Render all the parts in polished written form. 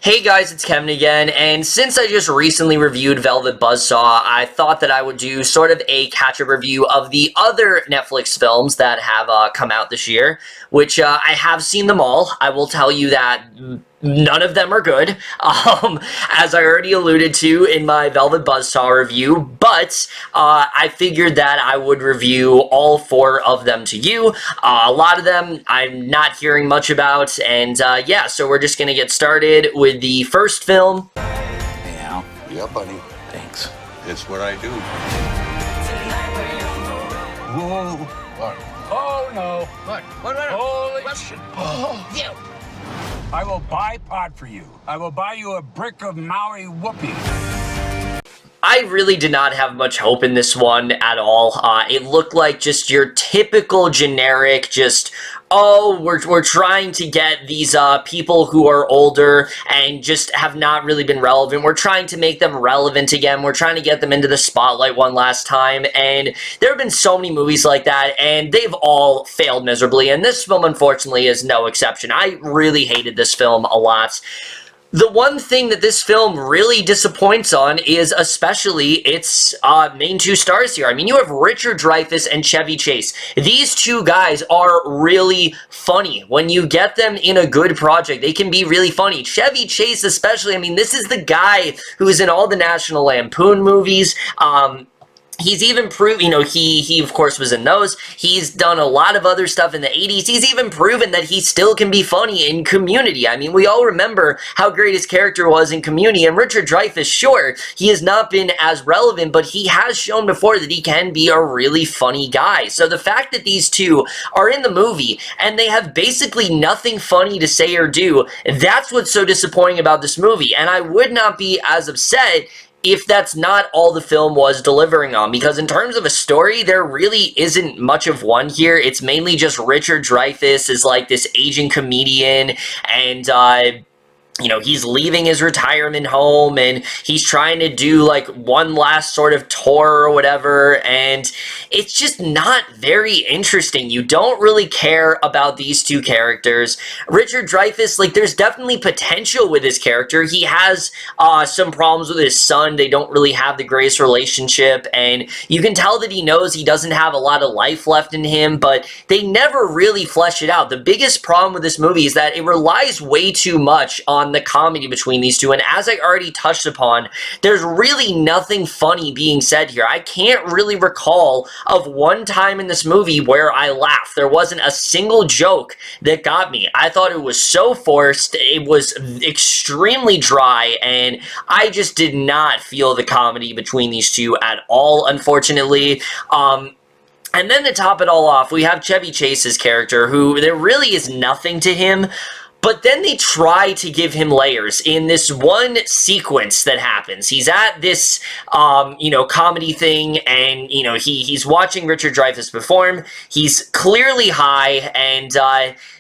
Hey guys, it's Kevin again, and since I just recently reviewed Velvet Buzzsaw, I thought that I would do sort of a catch-up review of the other Netflix films that have come out this year, which I have seen them all. I will tell you that none of them are good, as I already alluded to in my Velvet Buzzsaw review, but I figured that I would review all 4 of them to you. A lot of them I'm not hearing much about, and yeah, so we're just going to get started with the first film. Hey, Al. Yeah, buddy. Thanks. It's what I do. Whoa. What? Oh, no. What? Holy shit. Oh, yeah. I will buy pot for you. I will buy you a brick of Maui whoopee. I really did not have much hope in this one at all. It looked like just your typical generic, just, oh, we're trying to get these people who are older and just have not really been relevant. We're trying to make them relevant again. We're trying to get them into the spotlight one last time. And there have been so many movies like that, and they've all failed miserably. And this film, unfortunately, is no exception. I really hated this film a lot. The one thing that this film really disappoints on is especially its main 2 stars here. I mean, you have Richard Dreyfuss and Chevy Chase. These 2 guys are really funny. When you get them in a good project, they can be really funny. Chevy Chase especially, I mean, this is the guy who's in all the National Lampoon movies. He's even proved, you know, he of course was in those. He's done a lot of other stuff in the 80s. He's even proven that he still can be funny in Community. I mean, we all remember how great his character was in Community. And Richard Dreyfuss, sure, he has not been as relevant, but he has shown before that he can be a really funny guy. So the fact that these 2 are in the movie and they have basically nothing funny to say or do, that's what's so disappointing about this movie. And I would not be as upset if that's not all the film was delivering on, because in terms of a story, there really isn't much of one here. It's mainly just Richard Dreyfuss is like this aging comedian, and you know, he's leaving his retirement home and he's trying to do like one last sort of tour or whatever, and it's just not very interesting. You don't really care about these 2 characters. Richard Dreyfuss, like, there's definitely potential with his character. He has some problems with his son. They don't really have the greatest relationship, and you can tell that he knows he doesn't have a lot of life left in him, but they never really flesh it out. The biggest problem with this movie is that it relies way too much on the comedy between these 2, and as I already touched upon, there's really nothing funny being said here. I can't really recall of one time in this movie where I laughed. There wasn't a single joke that got me. I thought it was so forced, it was extremely dry, and I just did not feel the comedy between these 2 at all, unfortunately. And then to top it all off, we have Chevy Chase's character, who there really is nothing to him. But then they try to give him layers in this one sequence that happens. He's at this, you know, comedy thing, and, you know, he's watching Richard Dreyfuss perform. He's clearly high, and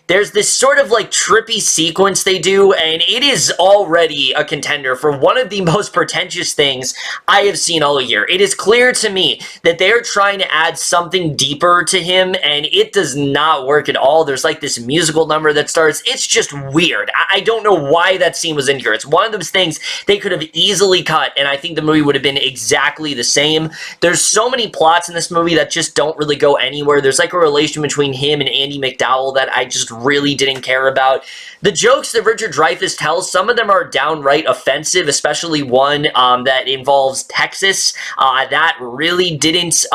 there's this sort of like trippy sequence they do, and it is already a contender for one of the most pretentious things I have seen all year. It is clear to me that they are trying to add something deeper to him, and it does not work at all. There's like this musical number that starts. It's just weird. I don't know why that scene was in here. It's one of those things they could have easily cut, and I think the movie would have been exactly the same. There's so many plots in this movie that just don't really go anywhere. There's like a relation between him and Andie MacDowell that I just really didn't care about. The jokes that Richard Dreyfuss tells, some of them are downright offensive, especially one that involves Texas. That really didn't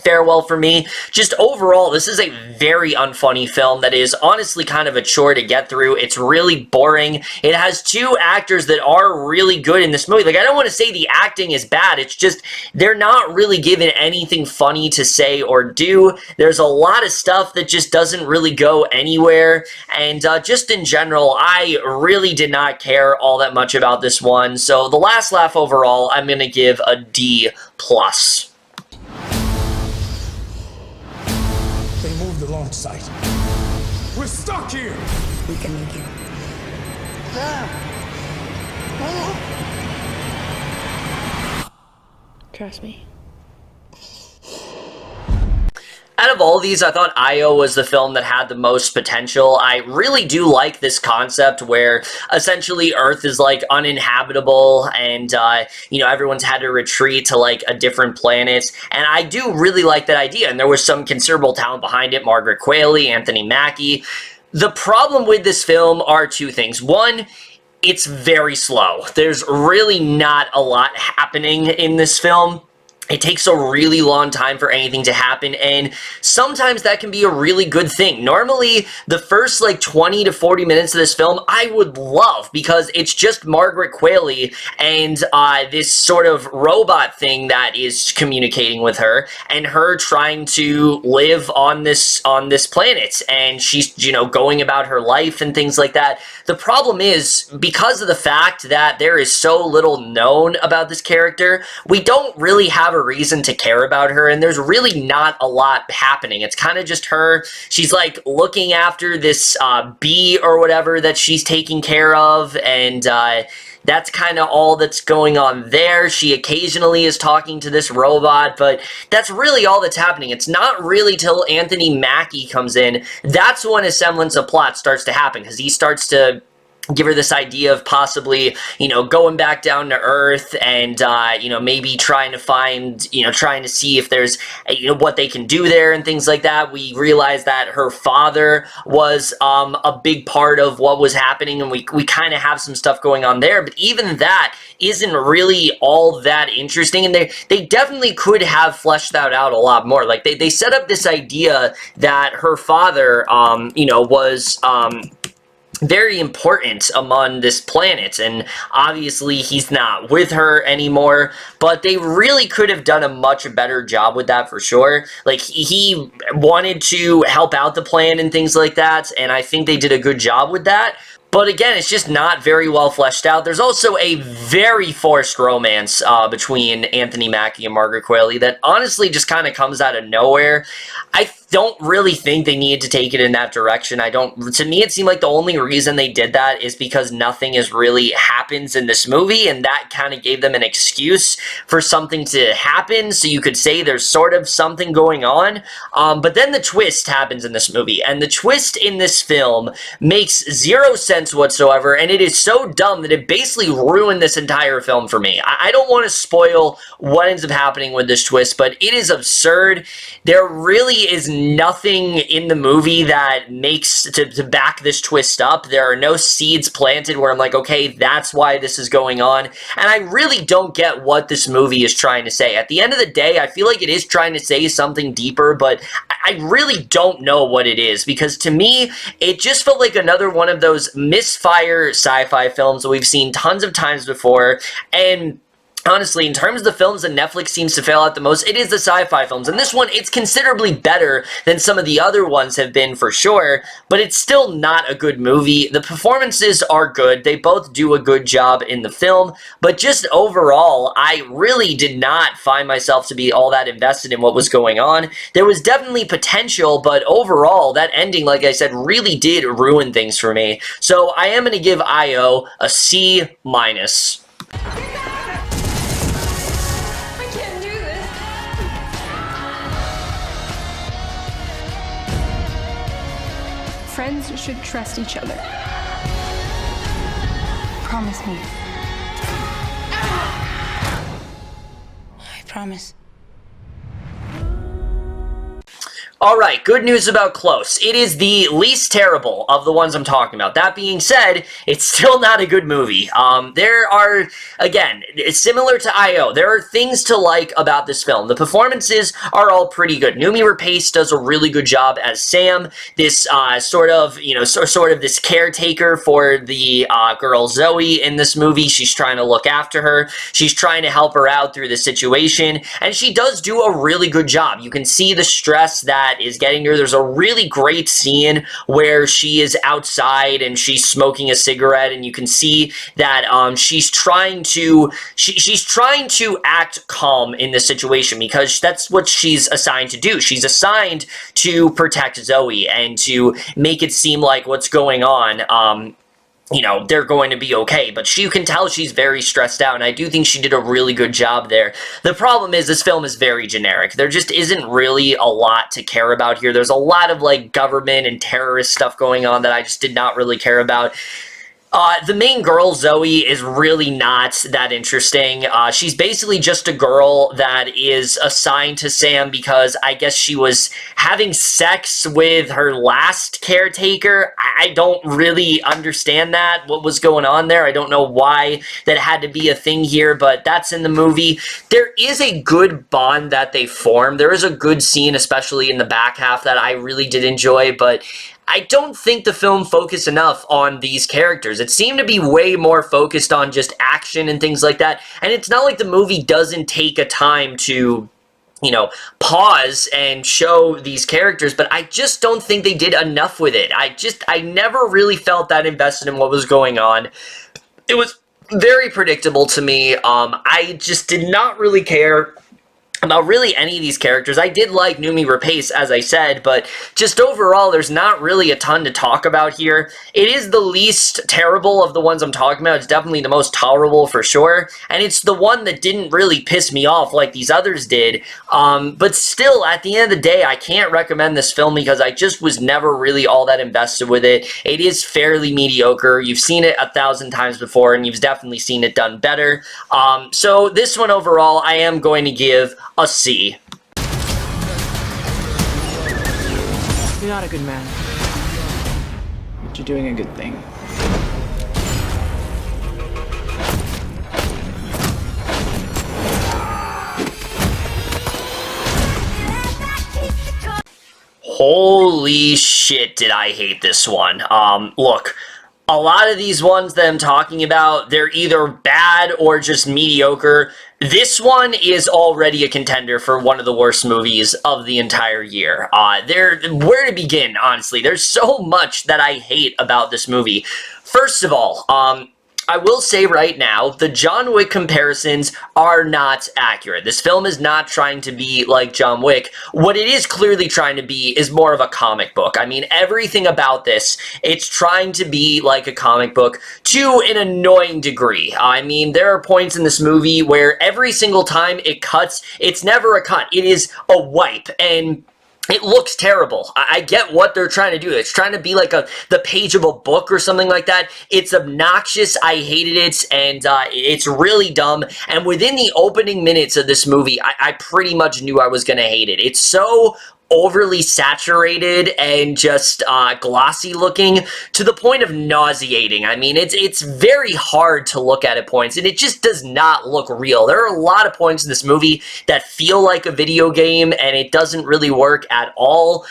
fare well for me. Just overall, this is a very unfunny film that is honestly kind of a chore to get through. It's really boring. It has 2 actors that are really good in this movie. Like, I don't want to say the acting is bad. It's just they're not really given anything funny to say or do. There's a lot of stuff that just doesn't really go anywhere. And just in general, I really did not care all that much about this one. So the last laugh overall, I'm going to give a D+. They moved the launch site. We're stuck here! We can make it. Trust me. Out of all these, I thought Io was the film that had the most potential. I really do like this concept where essentially Earth is like uninhabitable and, you know, everyone's had to retreat to like a different planet. And I do really like that idea. And there was some considerable talent behind it. Margaret Qualley, Anthony Mackie. The problem with this film are two things. One, it's very slow. There's really not a lot happening in this film. It takes a really long time for anything to happen, and sometimes that can be a really good thing. Normally, the first like 20 to 40 minutes of this film, I would love, because it's just Margaret Qualley and this sort of robot thing that is communicating with her, and her trying to live on this planet, and she's, you know, going about her life and things like that. The problem is, because of the fact that there is so little known about this character, we don't really have a reason to care about her, and there's really not a lot happening. It's kind of just her. She's like looking after this bee or whatever that she's taking care of, and that's kind of all that's going on there. She occasionally is talking to this robot, but that's really all that's happening. It's not really till Anthony Mackie comes in. That's when a semblance of plot starts to happen, because he starts to give her this idea of possibly, you know, going back down to Earth and, you know, maybe trying to find, you know, trying to see if there's, you know, what they can do there and things like that. We realize that her father was a big part of what was happening, and we kind of have some stuff going on there, but even that isn't really all that interesting, and they definitely could have fleshed that out a lot more. Like, they set up this idea that her father, you know, was, very important among this planet, and obviously he's not with her anymore, but they really could have done a much better job with that for sure. Like, he wanted to help out the plan and things like that, and I think they did a good job with that. But again, it's just not very well fleshed out. There's also a very forced romance between Anthony Mackie and Margaret Qualley that honestly just kind of comes out of nowhere. I don't really think they needed to take it in that direction. To me, it seemed like the only reason they did that is because nothing is really happens in this movie, and that kind of gave them an excuse for something to happen, so you could say there's sort of something going on. But then the twist happens in this movie, and the twist in this film makes zero sense whatsoever, and it is so dumb that it basically ruined this entire film for me. I don't want to spoil what ends up happening with this twist, but it is absurd. There really is nothing in the movie that makes to back this twist up. There are no seeds planted where I'm like, okay, that's why this is going on, and I really don't get what this movie is trying to say. At the end of the day, I feel like it is trying to say something deeper, but I really don't know what it is, because to me, it just felt like another one of those misfire sci-fi films that we've seen tons of times before, and honestly, in terms of the films that Netflix seems to fail at the most, it is the sci-fi films. And this one, it's considerably better than some of the other ones have been for sure, but it's still not a good movie. The performances are good. They both do a good job in the film, but just overall, I really did not find myself to be all that invested in what was going on. There was definitely potential, but overall, that ending, like I said, really did ruin things for me. So I am going to give Io a C-. Friends should trust each other. Promise me. I promise. Alright, good news about Close. It is the least terrible of the ones I'm talking about. That being said, it's still not a good movie. There are, again, it's similar to I.O., there are things to like about this film. The performances are all pretty good. Noomi Rapace does a really good job as Sam, this sort of this caretaker for the girl Zoe in this movie. She's trying to look after her. She's trying to help her out through the situation, and she does do a really good job. You can see the stress that is getting her. There's a really great scene where she is outside and she's smoking a cigarette, and you can see that she's trying to act calm in this situation, because that's what she's assigned to do. She's assigned to protect Zoe and to make it seem like what's going on you know, they're going to be okay, but you can tell she's very stressed out, and I do think she did a really good job there. The problem is this film is very generic. There just isn't really a lot to care about here. There's a lot of, like, government and terrorist stuff going on that I just did not really care about. The main girl, Zoe, is really not that interesting. She's basically just a girl that is assigned to Sam because I guess she was having sex with her last caretaker. I don't really understand that, what was going on there. I don't know why that had to be a thing here, but that's in the movie. There is a good bond that they form. There is a good scene, especially in the back half, that I really did enjoy, but I don't think the film focused enough on these characters. It seemed to be way more focused on just action and things like that, and it's not like the movie doesn't take a time to, you know, pause and show these characters, but I just don't think they did enough with it. I never really felt that invested in what was going on. It was very predictable to me. I just did not really care about really any of these characters. I did like Noomi Rapace, as I said, but just overall, there's not really a ton to talk about here. It is the least terrible of the ones I'm talking about. It's definitely the most tolerable for sure, and it's the one that didn't really piss me off like these others did. But still, at the end of the day, I can't recommend this film because I just was never really all that invested with it. It is fairly mediocre. You've seen it 1,000 times before, and you've definitely seen it done better. So this one overall, I am going to give a C. You're not a good man, but you're doing a good thing. Holy shit, did I hate this one. Look, a lot of these ones that I'm talking about, they're either bad or just mediocre. This one is already a contender for one of the worst movies of the entire year. Where to begin, honestly? There's so much that I hate about this movie. First of all, I will say right now, the John Wick comparisons are not accurate. This film is not trying to be like John Wick. What it is clearly trying to be is more of a comic book. I mean, everything about this, it's trying to be like a comic book to an annoying degree. I mean, there are points in this movie where every single time it cuts, it's never a cut. It is a wipe, and it looks terrible. I get what they're trying to do. It's trying to be like the page of a book or something like that. It's obnoxious. I hated it, and it's really dumb. And within the opening minutes of this movie, I pretty much knew I was going to hate it. It's so overly saturated and just glossy looking to the point of nauseating. I mean, it's very hard to look at points, and it just does not look real. There are a lot of points in this movie that feel like a video game, and it doesn't really work at all.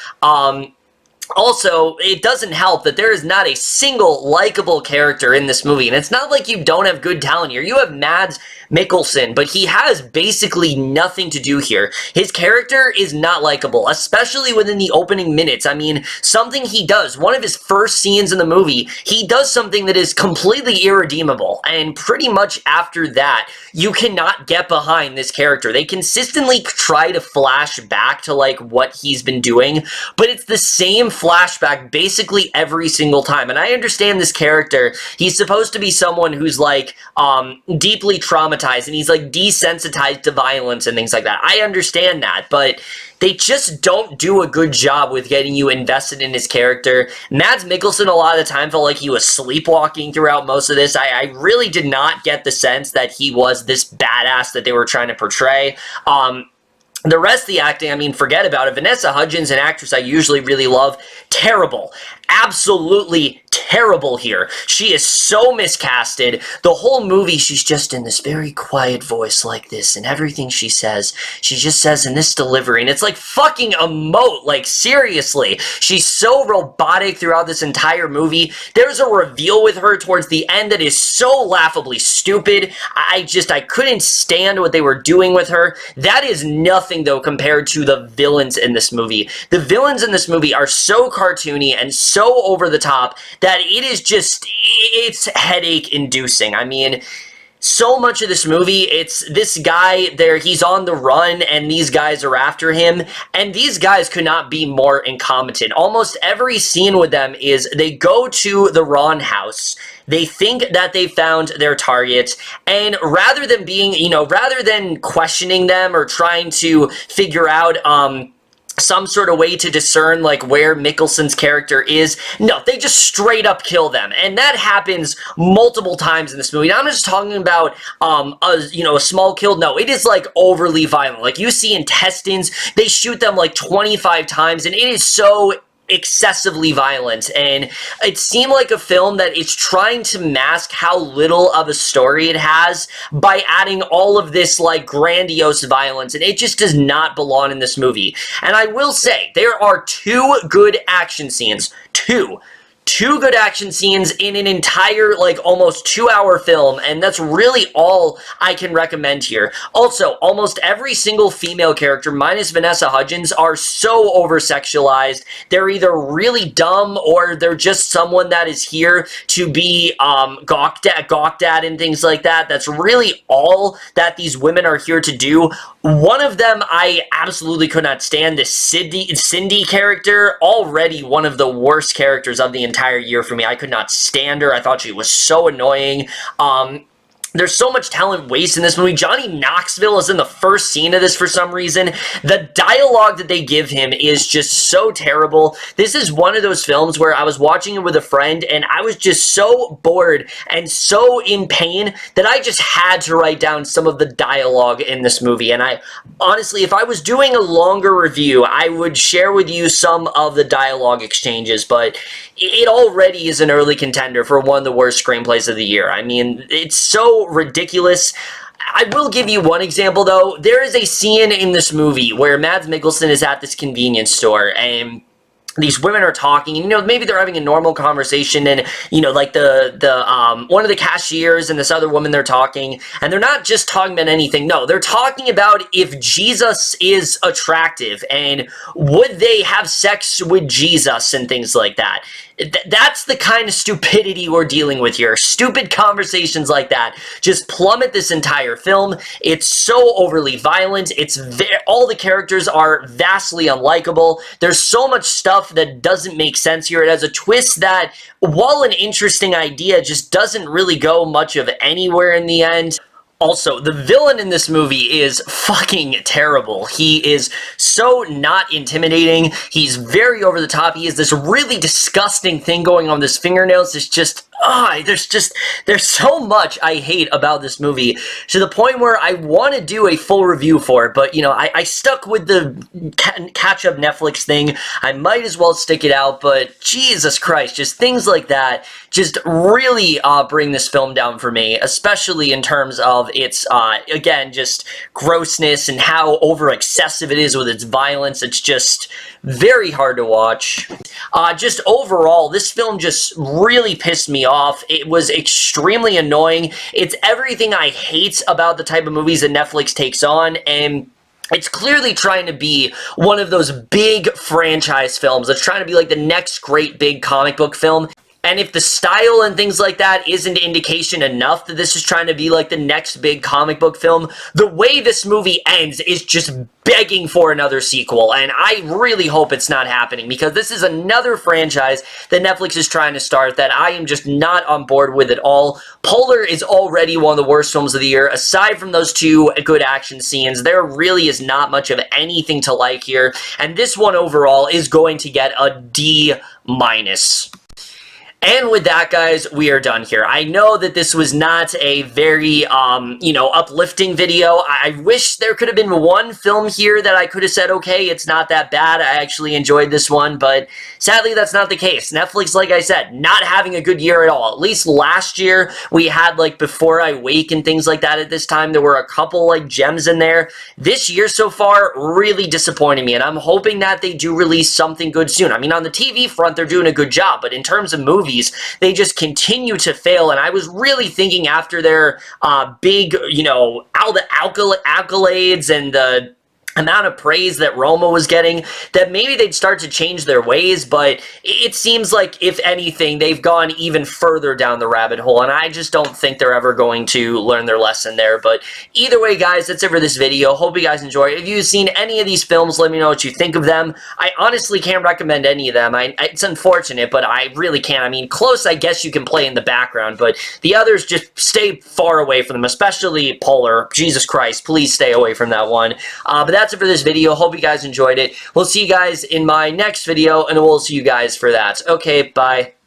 Also, it doesn't help that there is not a single likable character in this movie, and it's not like you don't have good talent here. You have Mads Mikkelsen, but he has basically nothing to do here. His character is not likable, especially within the opening minutes. I mean, something he does, one of his first scenes in the movie, he does something that is completely irredeemable, and pretty much after that, you cannot get behind this character. They consistently try to flash back to, like, what he's been doing, but it's the same flashback basically every single time. And I understand this character, he's supposed to be someone who's like deeply traumatized, and he's like desensitized to violence and things like that. I understand that, but they just don't do a good job with getting you invested in his character. Mads Mikkelsen a lot of the time felt like he was sleepwalking throughout most of this. I really did not get the sense that he was this badass that they were trying to portray. The rest of the acting, I mean, forget about it. Vanessa Hudgens, an actress I usually really love, terrible. Absolutely terrible here. She is so miscasted. The whole movie, she's just in this very quiet voice like this, and everything she says, she just says in this delivery, and it's like fucking emote, like seriously. She's so robotic throughout this entire movie. There's a reveal with her towards the end that is so laughably stupid. I couldn't stand what they were doing with her. That is nothing, though, compared to the villains in this movie. The villains in this movie are so cartoony and so over the top that it is just, it's headache inducing. I mean, So much of this movie, it's this guy there, he's on the run, and these guys are after him, and these guys could not be more incompetent. Almost every scene with them is they go to the Ron house, they think that they found their target, and rather than being, rather than questioning them or trying to figure out, some sort of way to discern, like, where Mikkelsen's character is. No, they just straight up kill them. And that happens multiple times in this movie. Now, I'm just talking about, a small kill. No, it is, like, overly violent. Like, you see intestines, they shoot them, like, 25 times, and it is so excessively violent, and it seemed like a film that is trying to mask how little of a story it has by adding all of this, like, grandiose violence, and it just does not belong in this movie. And I will say, there are two good action scenes. Two good action scenes in an entire, like, almost 2-hour film, and that's really all I can recommend here. Also, almost every single female character, minus Vanessa Hudgens, are so over-sexualized. They're either really dumb, or they're just someone that is here to be, gawked at and things like that. That's really all that these women are here to do. One of them I absolutely could not stand, this Cindy character, already one of the worst characters of the entire year for me. I could not stand her. I thought she was so annoying. There's so much talent waste in this movie. Johnny Knoxville is in the first scene of this for some reason. The dialogue that they give him is just so terrible. This is one of those films where I was watching it with a friend, and I was just so bored and so in pain that I just had to write down some of the dialogue in this movie. And I, honestly, if I was doing a longer review, I would share with you some of the dialogue exchanges, but it already is an early contender for one of the worst screenplays of the year. I mean, it's so ridiculous. I will give you one example, though. There is a scene in this movie where Mads Mikkelsen is at this convenience store, and these women are talking, and, maybe they're having a normal conversation, and, like one of the cashiers and this other woman, they're talking, and they're not just talking about anything. No, they're talking about if Jesus is attractive, and would they have sex with Jesus and things like that. That's the kind of stupidity we're dealing with here. Stupid conversations like that just plummet this entire film. It's so overly violent. All the characters are vastly unlikable. There's so much stuff that doesn't make sense here. It has a twist that, while an interesting idea, just doesn't really go much of anywhere in the end. Also, the villain in this movie is fucking terrible. He is so not intimidating. He's very over the top. He has this really disgusting thing going on with his fingernails. It's just, there's so much I hate about this movie, to the point where I want to do a full review for it, but, I stuck with the catch-up Netflix thing. I might as well stick it out, but Jesus Christ, just things like that just really bring this film down for me, especially in terms of its, again, just grossness and how over-excessive it is with its violence. It's just very hard to watch. Just overall, this film just really pissed me off. It was extremely annoying. It's everything I hate about the type of movies that Netflix takes on, and it's clearly trying to be one of those big franchise films that's trying to be like the next great big comic book film. And if the style and things like that isn't indication enough that this is trying to be like the next big comic book film, the way this movie ends is just begging for another sequel. And I really hope it's not happening, because this is another franchise that Netflix is trying to start that I am just not on board with at all. Polar is already one of the worst films of the year. Aside from those two good action scenes, there really is not much of anything to like here. And this one overall is going to get a D-. And with that, guys, we are done here. I know that this was not a very, uplifting video. I wish there could have been one film here that I could have said, okay, it's not that bad. I actually enjoyed this one, but sadly, that's not the case. Netflix, like I said, not having a good year at all. At least last year, we had, like, Before I Wake and things like that at this time. There were a couple, like, gems in there. This year so far really disappointed me, and I'm hoping that they do release something good soon. I mean, on the TV front, they're doing a good job, but in terms of movies, they just continue to fail, and I was really thinking after their big, all the accolades and the amount of praise that Roma was getting, that maybe they'd start to change their ways, but it seems like, if anything, they've gone even further down the rabbit hole, and I just don't think they're ever going to learn their lesson there. But either way, guys, that's it for this video. Hope you guys enjoy. If you've seen any of these films, let me know what you think of them. I honestly can't recommend any of them. It's unfortunate, but I really can't. I mean, Close, I guess you can play in the background, but the others, just stay far away from them, especially Polar. Jesus Christ, please stay away from that one. But that's it for this video. Hope you guys enjoyed it. We'll see you guys in my next video, and we'll see you guys for that. Okay, bye.